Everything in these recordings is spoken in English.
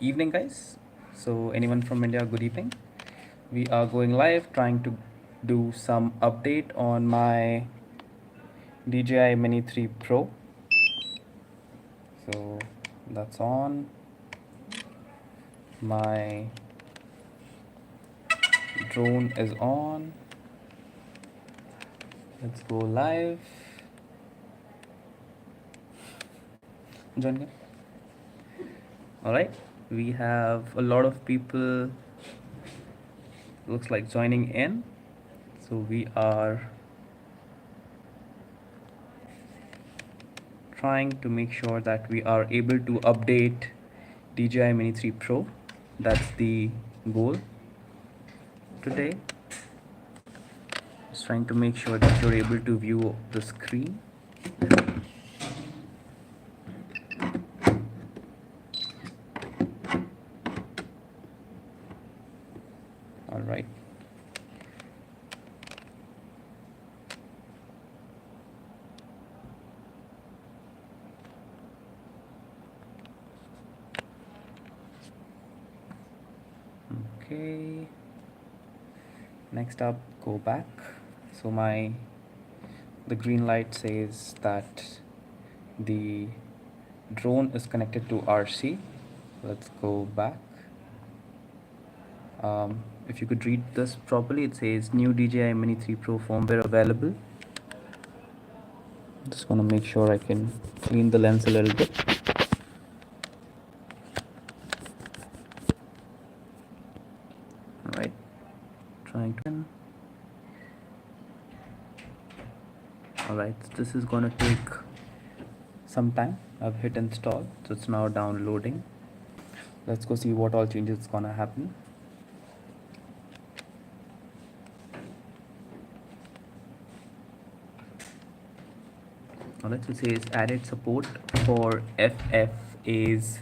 evening, guys. So, anyone from India, good evening. We are going live, trying to do some update on my DJI Mini 3 Pro. So, that's on. My drone is on. Let's go live. Join me. All right. We have a lot of people, looks like, joining in. So, we are trying to make sure that we are able to update DJI Mini 3 Pro. That's the goal today. Just trying to make sure that you're able to view the screen. All right. Okay. Next up, go back. So the green light says that the drone is connected to RC. Let's go back. If you could read this properly, it says new DJI Mini 3 Pro firmware available. Just want to make sure I can clean the lens a little bit. All right, trying to. All right, this is going to take some time. I've hit install, so it's now downloading. Let's go see what all changes is going to happen. All right, so it says added support for FFA's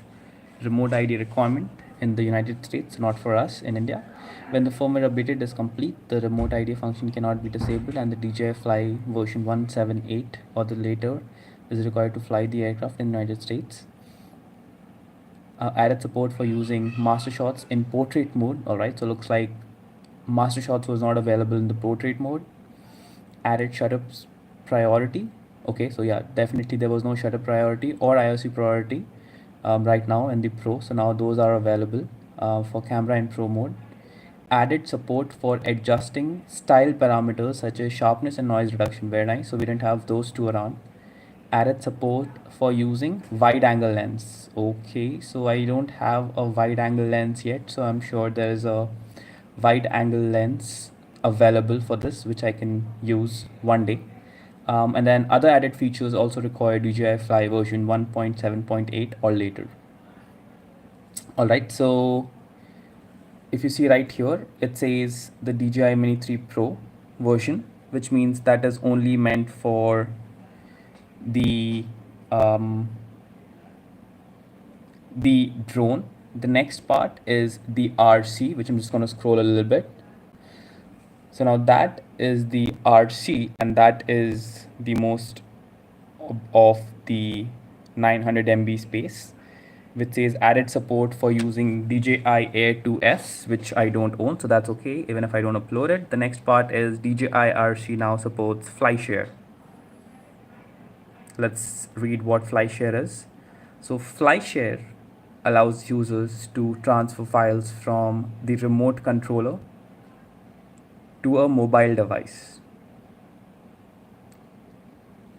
remote ID requirement in the United States, not for us in India. When the firmware update is complete, the remote ID function cannot be disabled, and the DJI Fly version 178 or the later is required to fly the aircraft in the United States. Added support for using master shots in portrait mode. All right, so looks like master shots was not available in the portrait mode. Added shutter priority. Okay, so yeah, definitely there was no shutter priority or IOC priority right now in the Pro. So now those are available for camera in Pro mode. Added support for adjusting style parameters such as sharpness and noise reduction. Very nice. So we didn't have those two around. Added support for using wide angle lens. Okay, so I don't have a wide angle lens yet, so I'm sure there is a wide angle lens available for this, which I can use one day. And then other added features also require DJI Fly version 1.7.8 or later. All right, so if you see right here, it says the DJI Mini 3 Pro version, which means that is only meant for the drone. The next part is the RC, which I'm just going to scroll a little bit. So now that is the RC, and that is the most of the 900 MB space, which says added support for using DJI Air 2S, which I don't own, so that's okay even if I don't upload it. The next part is DJI RC now supports FlyShare. Let's read what FlyShare is. So FlyShare allows users to transfer files from the remote controller to a mobile device.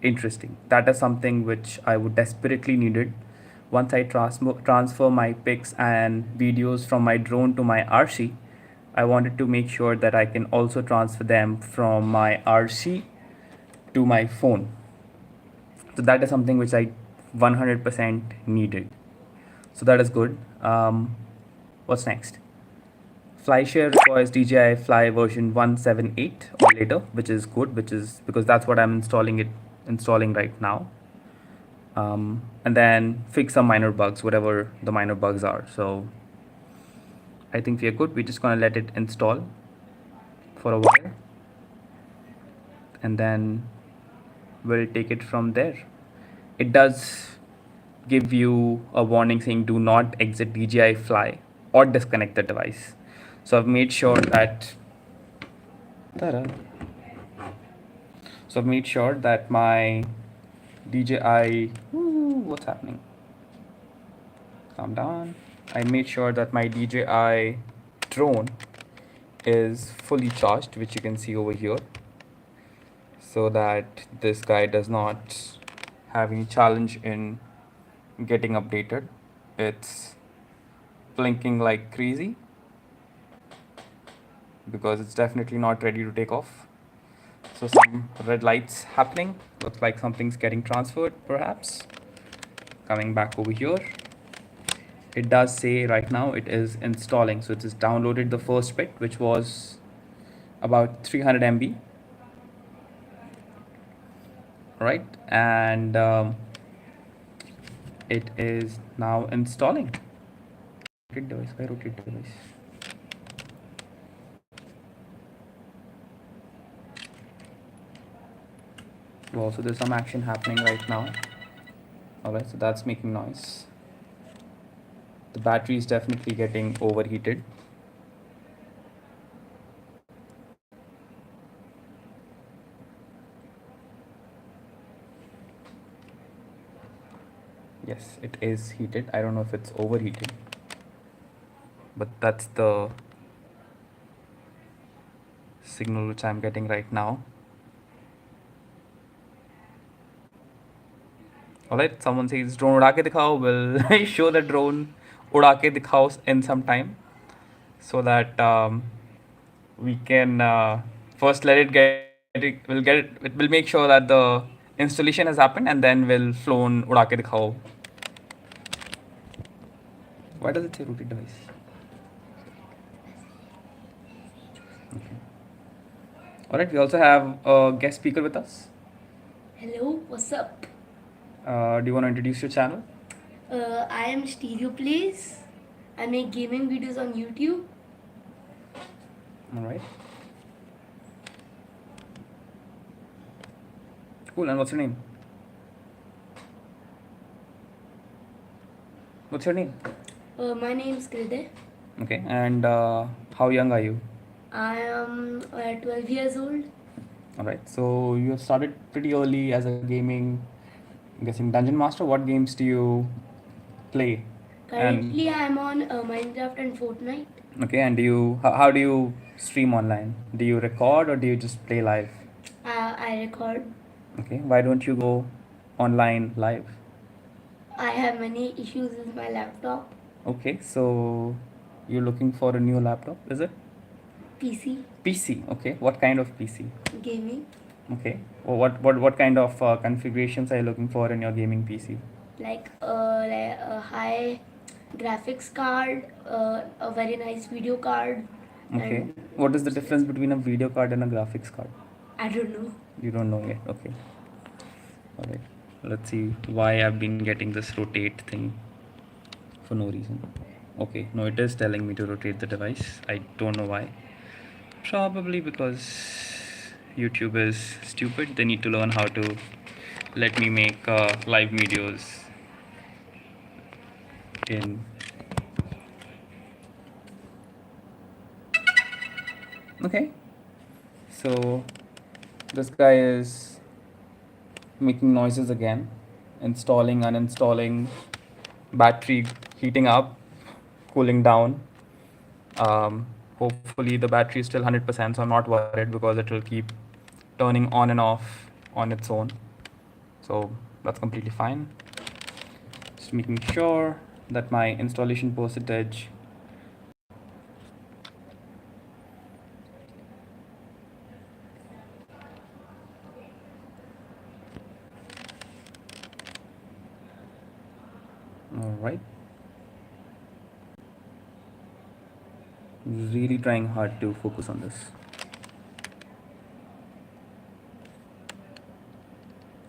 Interesting. That is something which I would desperately needed. Once I transfer my pics and videos from my drone to my RC, I wanted to make sure that I can also transfer them from my RC to my phone. So that is something which I 100% needed. So that is good. What's next? FlyShare requires DJI Fly version 178 or later, which is good, because that's what I'm installing right now. And then fix some minor bugs, whatever the minor bugs are. So I think we are good. We're just gonna let it install for a while, and then we'll take it from there. It does give you a warning saying do not exit DJI Fly or disconnect the device. So I've made sure that ta-da. So I've made sure that my DJI what's happening? Calm down. I made sure that my DJI drone is fully charged, which you can see over here, so that this guy does not have any challenge in getting updated. It's blinking like crazy because it's definitely not ready to take off. So some red lights happening. Looks like something's getting transferred perhaps. Coming back over here. It does say right now it is installing. So it has downloaded the first bit, which was about 300 MB. Right. And it is now installing. Rotate device. Why rotate device? Well, so there's some action happening right now. Alright, so that's making noise. The battery is definitely getting overheated. Yes, it is heated. I don't know if it's overheated, but that's the signal which I'm getting right now. Alright, someone says drone उड़ा के दिखाओ. Will show the drone उड़ा के दिखाओ in some time, so that we can first let it get it. We'll get it. It will make sure that the installation has happened, and then we'll flown उड़ा के दिखाओ. Why does it say rooted device? Okay. Alright, we also have a guest speaker with us. Hello, what's up? Do you want to introduce your channel? I am Playz. I make gaming videos on YouTube. Alright. Cool, and what's your name? What's your name? My name is Kride. Okay, and how young are you? I am 12 years old. Alright, so you have started pretty early as a gaming, I'm guessing Dungeon Master. What games do you play? Currently, I am on Minecraft and Fortnite. Okay, and do you how do you stream online? Do you record or do you just play live? I record. Okay, why don't you go online live? I have many issues with my laptop. Okay, so you're looking for a new laptop, is it? PC. PC, okay. What kind of PC? Gaming. Okay. Well, what kind of configurations are you looking for in your gaming PC? Like a high graphics card, a very nice video card. Okay. What is the difference between a video card and a graphics card? I don't know. You don't know yet. Okay. All right. Let's see why I've been getting this rotate thing for no reason. Okay. No, it is telling me to rotate the device. I don't know why. Probably because YouTube is stupid. They need to learn how to let me make live videos in. Okay. So this guy is making noises again, installing, uninstalling, battery heating up, cooling down. Hopefully the battery is still 100%, so I'm not worried because it will keep turning on and off on its own. So that's completely fine. Just making sure that my installation percentage all right. Really trying hard to focus on this.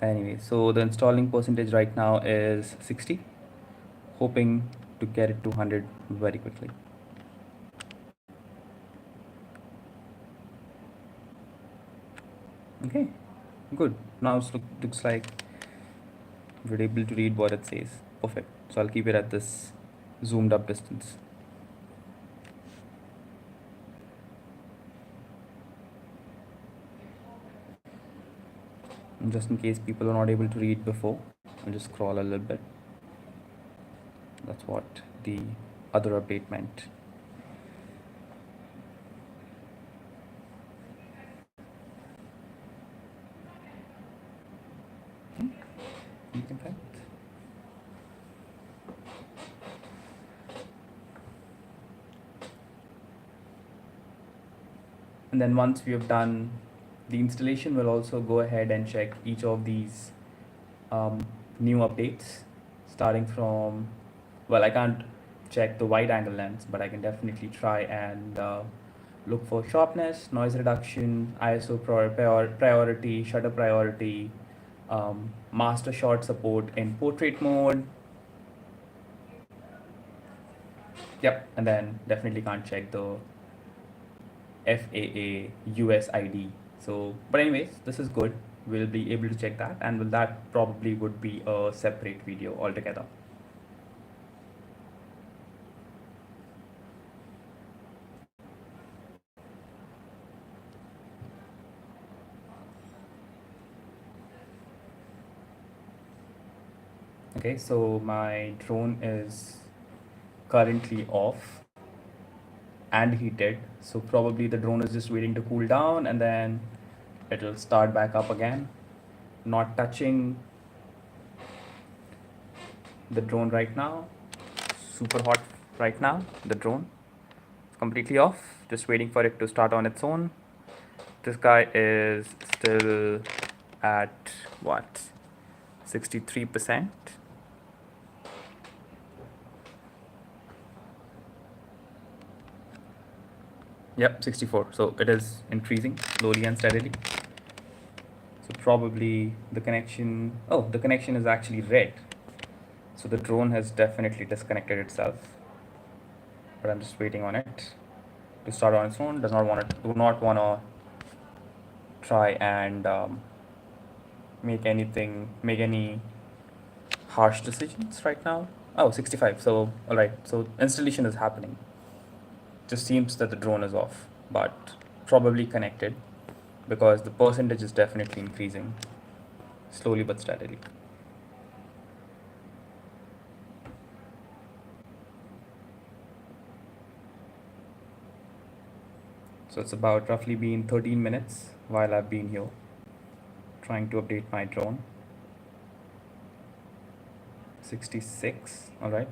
Anyway, so the installing percentage right now is 60. Hoping to get it to 100 very quickly. Okay, good. Now it looks like we're able to read what it says. perfect. So I'll keep it at this zoomed up distance. And just in case people are not able to read before, I'll just scroll a little bit. That's what the other update meant. In fact. And then once we have done the installation, we'll also go ahead and check each of these new updates, starting from, well, I can't check the wide angle lens, but I can definitely try and look for sharpness, noise reduction, ISO priority, shutter priority, master shot support in portrait mode. Yep, and then definitely can't check the FAA US ID. So, but anyways, this is good. We'll be able to check that, and well, that probably would be a separate video altogether. Okay, so my drone is currently off and heated, so probably the drone is just waiting to cool down and then it'll start back up again. Not touching the drone right now. Super hot right now. The drone is completely off, just waiting for it to start on its own. This guy is still at what, 63%. Yep, 64. So it is increasing slowly and steadily. So probably the connection, oh, the connection is actually red. So the drone has definitely disconnected itself. But I'm just waiting on it to start on its own. Do not want to try and make any harsh decisions right now. Oh, 65. So all right, so installation is happening. Just seems that the drone is off, but probably connected, because the percentage is definitely increasing slowly but steadily. So it's about roughly been 13 minutes while I've been here trying to update my drone. 66. All right.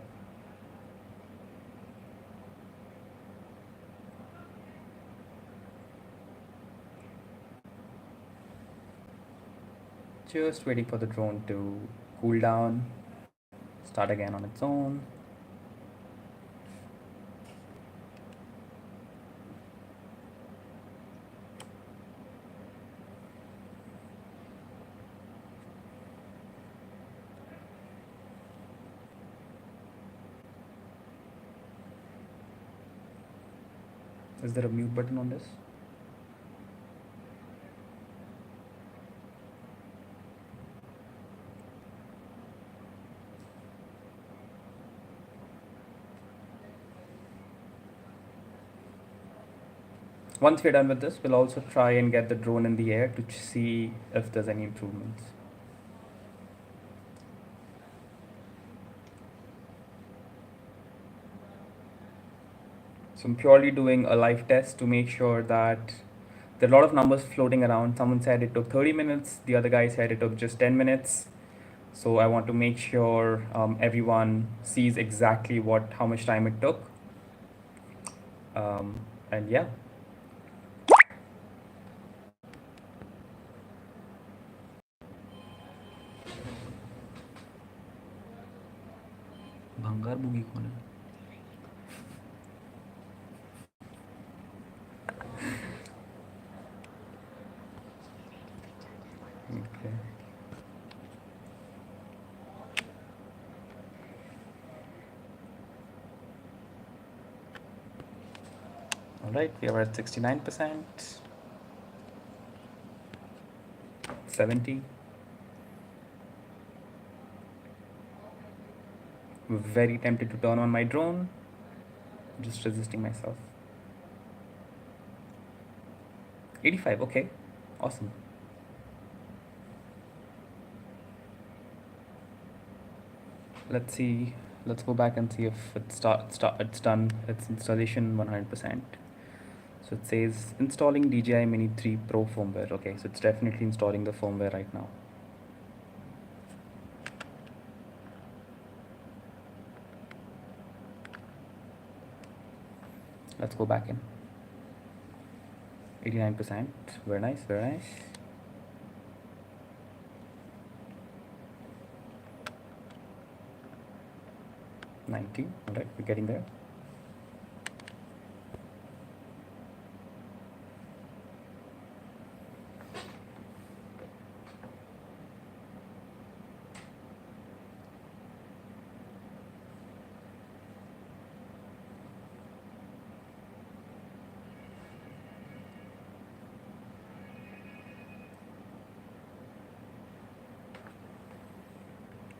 Just waiting for the drone to cool down, start again on its own. Is there a mute button on this? Once we're done with this, we'll also try and get the drone in the air to see if there's any improvements. So I'm purely doing a live test to make sure that there are a lot of numbers floating around. Someone said it took 30 minutes. The other guy said it took just 10 minutes. So I want to make sure everyone sees exactly how much time it took. And yeah. भंगार बुगी कौन है? Okay. All right, we are at 69%, 70. Very tempted to turn on my drone. Just resisting myself. 85, okay. Awesome. Let's see. Let's go back and see if it's done its installation 100%. So it says installing DJI Mini 3 Pro firmware. Okay, so it's definitely installing the firmware right now. Let's go back in. 89%. Very nice, very nice. $90. Alright, we're getting there.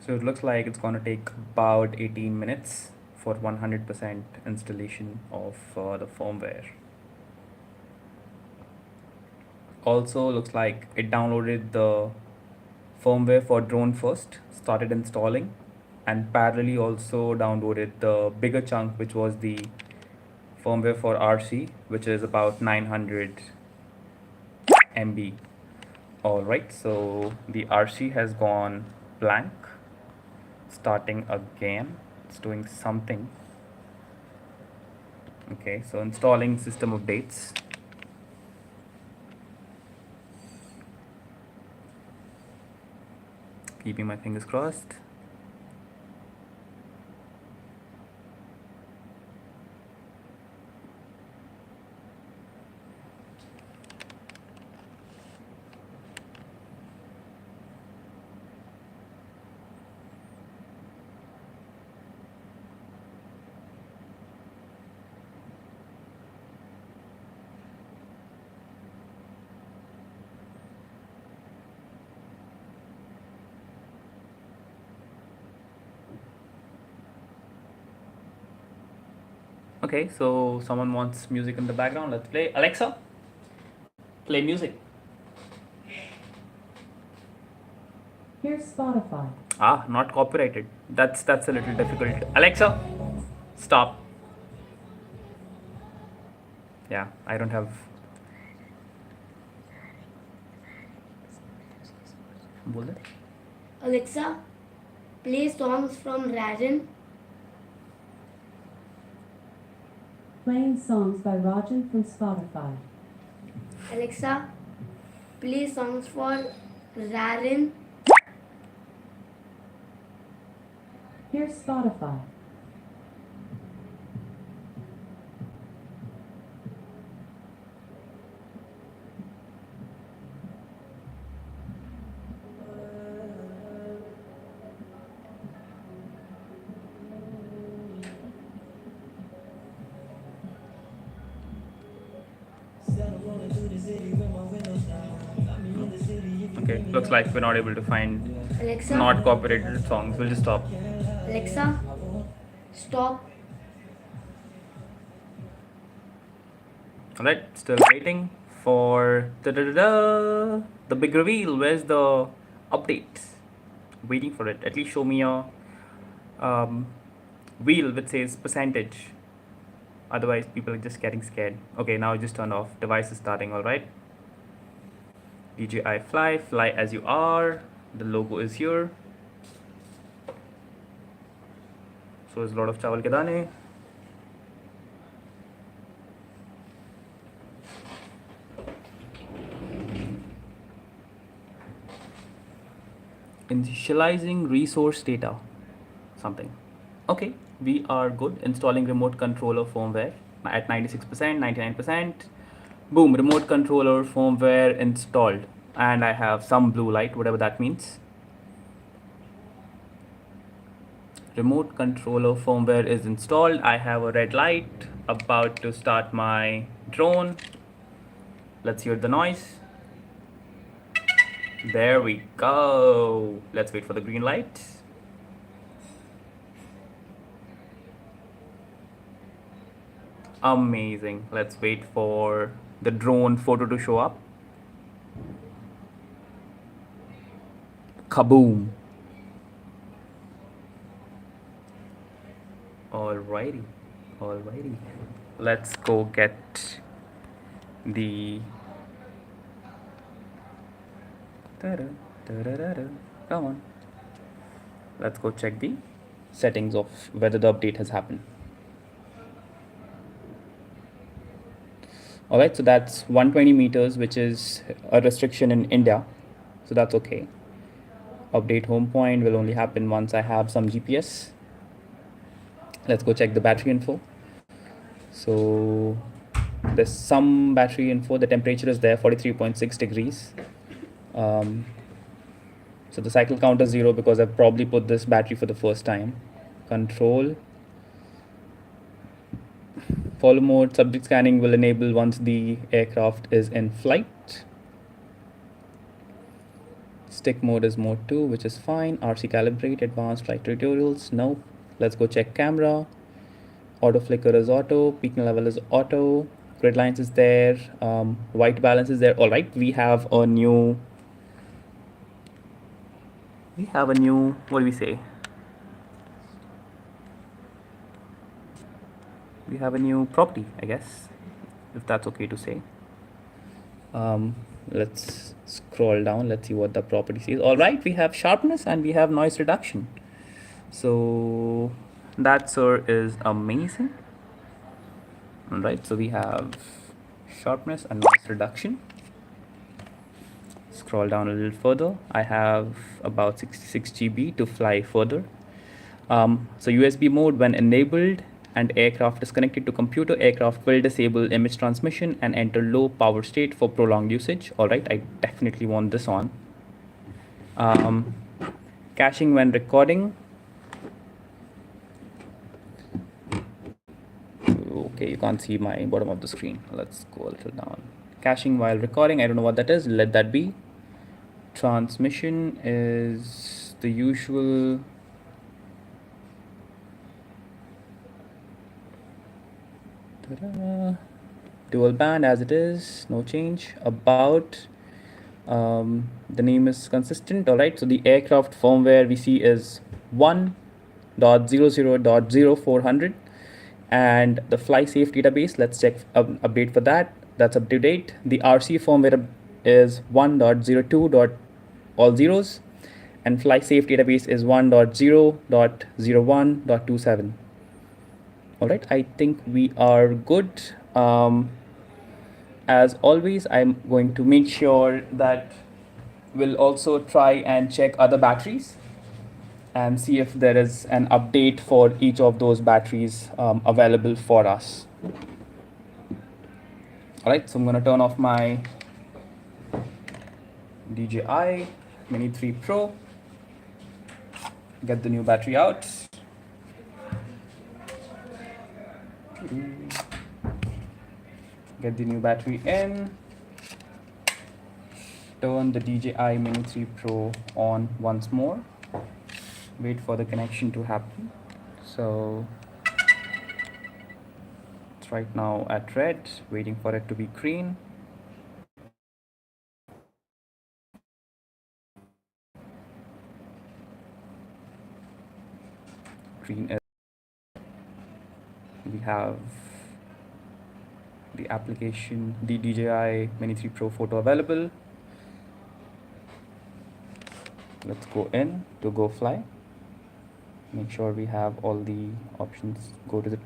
So it looks like it's gonna take about 18 minutes for 100% installation of the firmware. Also looks like it downloaded the firmware for drone first, started installing, and parallelly also downloaded the bigger chunk, which was the firmware for RC, which is about 900 MB. Alright, so the RC has gone blank. Starting again, it's doing something. Okay, so installing system updates. Keeping my fingers crossed. Okay, so someone wants music in the background. Let's play. Alexa, play music. Here's Spotify. Ah, not copyrighted. That's a little difficult. Alexa, stop. Yeah, I don't have. बोल दे. Alexa, play songs from Rajan. Playing songs by Rajan from Spotify. Alexa, play songs for Rajan. Here's Spotify. Okay, looks like we're not able to find Alexa, not copyrighted songs. We'll just stop. Alexa, stop. Alright, still waiting for the big reveal. Where's the update? Waiting for it. At least show me a wheel which says percentage. Otherwise, people are just getting scared. Okay, now it just turned off. Device is starting. Alright. DJI fly as you are. The logo is here. So there's a lot of chawal ke dane. Initializing resource data. Something. Okay, we are good. Installing remote controller firmware at 96%, 99%. Boom, remote controller firmware installed. And I have some blue light, whatever that means. Remote controller firmware is installed. I have a red light. About to start my drone. Let's hear the noise. There we go. Let's wait for the green light. Amazing. Let's wait for the drone photo to show up. Kaboom. Alrighty. Alrighty. Let's go get the. Come on. Let's go check the settings of whether the update has happened. All right, so that's 120 meters, which is a restriction in India. So that's okay. Update home point will only happen once I have some GPS. Let's go check the battery info. So there's some battery info. The temperature is there, 43.6 degrees. So the cycle count is 0 because I've probably put this battery for the first time. Control. Follow mode, subject scanning will enable once the aircraft is in flight. Stick mode is mode 2, which is fine. RC calibrate, advanced flight tutorials, no. Let's go check camera. Auto flicker is auto, peaking level is auto, grid lines is there, white balance is there. All right, we have a new, what do we say? We have a new property, I guess, if that's okay to say. Let's scroll down. Let's see what the property says. All right, we have sharpness and we have noise reduction. So that, sir, is amazing. All right, so we have sharpness and noise reduction. Scroll down a little further. I have about 66 GB to fly further. So USB mode, when enabled and aircraft is connected to computer, aircraft will disable image transmission and enter low power state for prolonged usage. All right, I definitely want this on. Caching when recording. Okay, you can't see my bottom of the screen. Let's go a little down. Caching while recording, I don't know what that is. Let that be. Transmission is the usual. Dual band as it is, no change. About the name is consistent. All right, so the aircraft firmware we see is 1.00.0400, and the fly safe database, let's check update for that. That's up to date. The RC firmware is 1.02. All zeros, and fly safe database is 1.0.01.27. All right, I think we are good. As always, I'm going to make sure that we'll also try and check other batteries and see if there is an update for each of those batteries available for us. All right, so I'm going to turn off my DJI Mini 3 Pro, get the new battery out. Get the new battery in, turn the DJI Mini 3 Pro on once more, wait for the connection to happen. So it's right now at red, waiting for it to be green. Green is, we have the application, the DJI Mini 3 Pro photo available. Let's go in to go fly. Make sure we have all the options. Go to the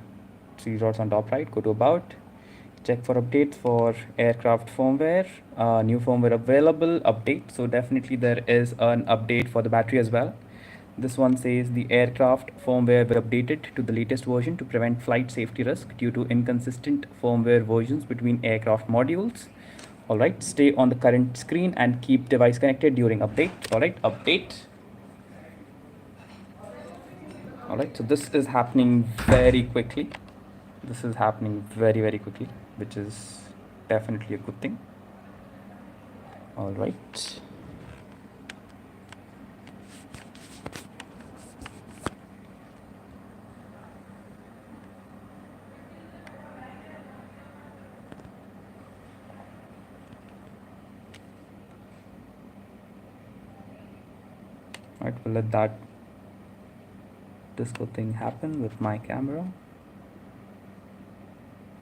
3 dots on top right, go to about, check for updates for aircraft firmware, new firmware available, update. So definitely there is an update for the battery as well. This one says the aircraft firmware will be updated to the latest version to prevent flight safety risk due to inconsistent firmware versions between aircraft modules. All right, stay on the current screen and keep device connected during update. All right, update. All right, so this is happening very quickly. This is happening very, very quickly, which is definitely a good thing. All right. Right, we'll let that disco thing happen with my camera.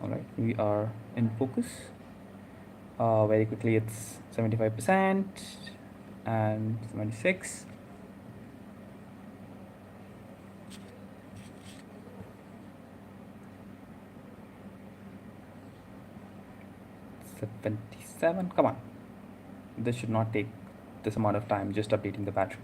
All right, we are in focus. Very quickly, it's 75% and 76. 77. Come on. This should not take this amount of time, just updating the battery.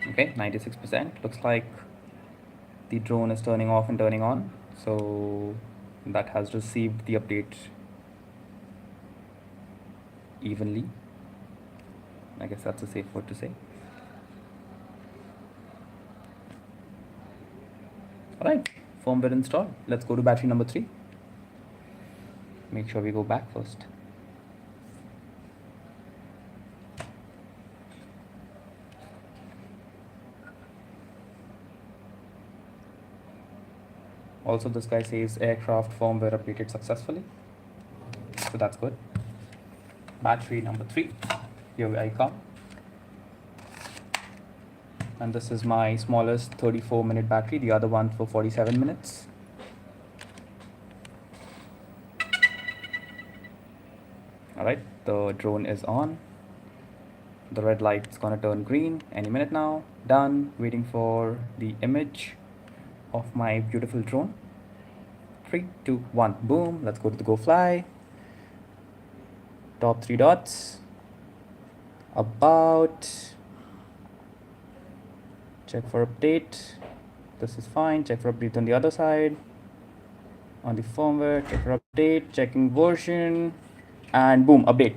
Okay, 96%. Looks like the drone is turning off and turning on. So that has received the update evenly. I guess that's a safe word to say. All right, firmware installed. Let's go to battery number 3. Make sure we go back first. Also, this guy says aircraft firmware updated successfully. So that's good. Battery number 3. Here I come. And this is my smallest 34-minute battery, the other one for 47 minutes. All right, the drone is on. The red light's gonna turn green any minute now. Done. Waiting for the image of my beautiful drone. 3, 2, 1, boom. Let's go to the go fly. Top 3 dots. About. Check for update. This is fine. Check for update on the other side. On the firmware, check for update, checking version, and boom, update.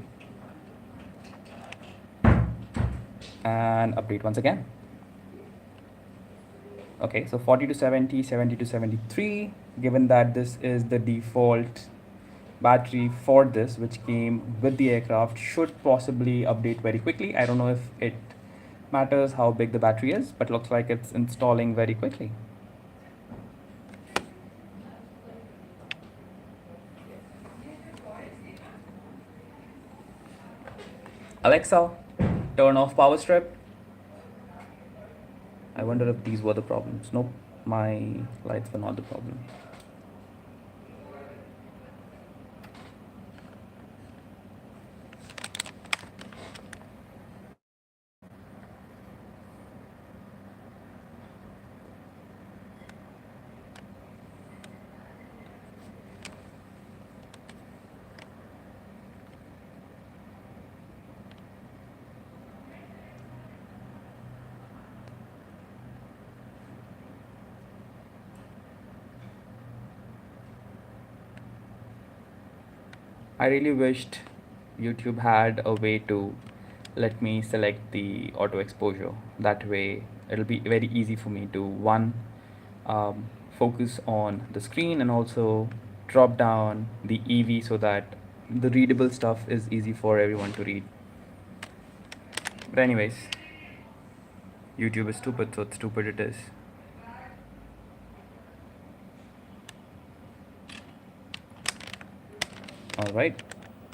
And update once again. Okay, so 40 to 70, 70 to 73. Given that this is the default battery for this, which came with the aircraft, should possibly update very quickly. I don't know if it matters how big the battery is, but looks like it's installing very quickly. Alexa, turn off power strip. I wonder if these were the problems. Nope, my lights were not the problem. I really wished YouTube had a way to let me select the auto exposure. That way, it'll be very easy for me to focus on the screen and also drop down the EV so that the readable stuff is easy for everyone to read. But anyways, YouTube is stupid, so stupid it is. Alright,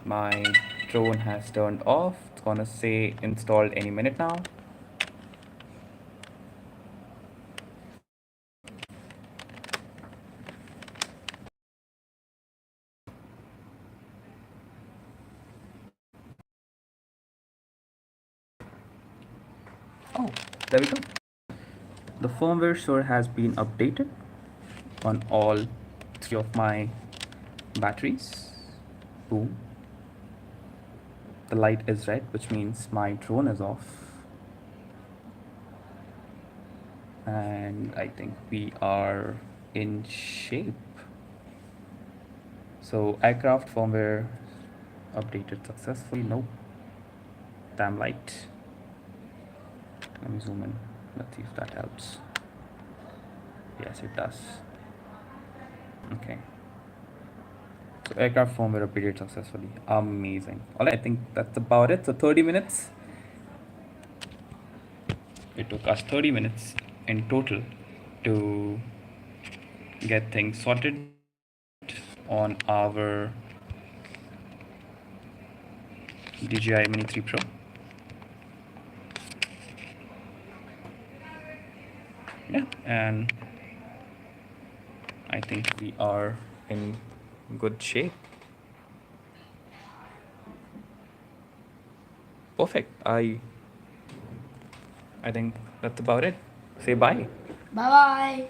my drone has turned off. It's gonna say installed any minute now. Oh, there we go. The firmware sure has been updated on all 3 of my batteries. Boom. The light is red, which means my drone is off. And I think we are in shape. So aircraft firmware updated successfully. Nope. Damn light. Let me zoom in. Let's see if that helps. Yes, it does. Okay. So aircraft firmware updated successfully. Amazing. All right, I think that's about it. So 30 minutes. It took us 30 minutes in total to get things sorted on our DJI Mini 3 Pro. Yeah, and I think we are in good shape. Perfect. I think that's about it. Say bye. Bye bye.